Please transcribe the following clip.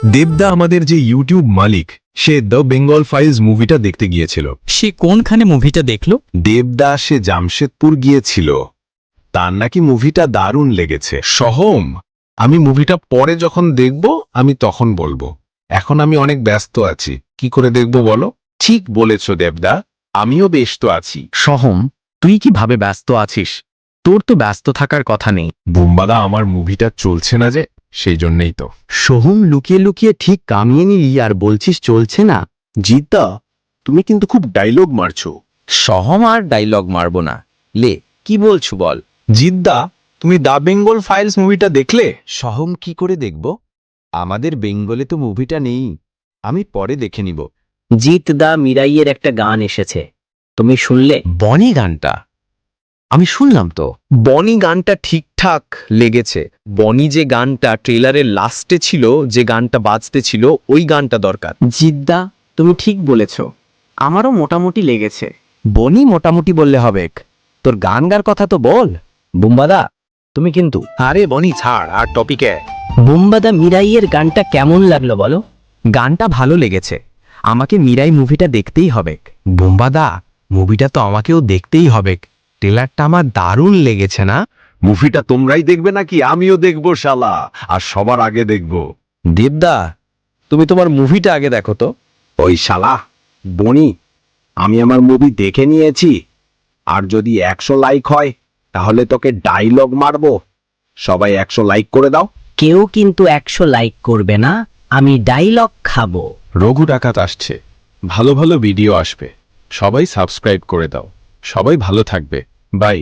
দেবদা আমাদের যে YouTube Malik, say the Bengal files মুভিটা দেখতে গিয়েছিল। সে কোনখানে মুভিটা দেখলো? দেবদা সে জামশেদপুর গিয়েছিল। তার নাকি মুভিটা দারুণ লেগেছে। সোহম, আমি মুভিটা পরে যখন দেখব আমি তখন বলবো। এখন আমি অনেক ব্যস্ত আছি, কি করে দেখব বলো? ঠিক বলেছ দেবদা, আমিও ব্যস্ত আছি। সোহম, তুই কিভাবে ব্যস্ত আছিস? তোর তো ব্যস্ত থাকার কথা নেই। বুম্বাদা, আমার মুভিটা চলছে না যে, সেই জন্যই তো। সোহম, লুকিয়ে লুকিয়ে ঠিক কামিয়ে নিলি আর বলছিস চলছে না। জিদ্দা, তুমি কিন্তু খুব ডায়লগ মারছো। সহম আর ডায়লগ মারবো না। লে, কি বলছো বল? জিদ্দা, তুমি দ্য বেঙ্গল ফাইলস মুভিটা দেখলে? সহম কি করে দেখব? আমাদের বেঙ্গলে তো মুভিটা নেই, আমি পরে দেখে নিব। জিত দা মিরাইয়ের একটা গান এসেছে, তুমি শুনলে? বনি গানটা আমি শুনলাম তো। বনি গানটা ঠিকঠাক লেগেছে। বনি যে গানটা ট্রেলারের লাস্টে ছিল, যে গানটা বাজতে ছিল, ওই গানটা দরকার। জিদ্দা, তুমি ঠিক বলেছ, আমারও মোটামুটি লেগেছে। বনি মোটামুটি বললে হবে, তোর গান গার কথা তো বল। বুম্বাদা, তুমি কিন্তু আরে বনি ছাড়, আর টপিকে। বুম্বাদা মিরাইয়ের গানটা কেমন লাগলো বলো? গানটা ভালো লেগেছে। আমাকে মিরাই মুভিটা দেখতেই হবে। বোম্বাদা, মুভিটা তো আমাকেও দেখতেই হবে। ট্রেলারটা আমার দারুণ লেগেছে না? মুভিটা তোমরাই দেখবে নাকি আমিও দেখবো শালা, আর সবার আগে দেখবো। দেবদা, তুমি তোমার মুভিটা আগে দেখো তো। ওই শালা বনি, আমি আমার মুভি দেখে নিয়েছি, আর যদি 100 লাইক হয় তাহলে তোকে ডায়লগ মারবো। সবাই 100 লাইক করে দাও। কেউ কিন্তু 100 লাইক করবে না, আমি ডায়লগ খাবো। রঘু ডাকাত আসছে, ভালো ভালো ভিডিও আসবে, সবাই সাবস্ক্রাইব করে দাও। সবাই ভালো থাকবে, বাই।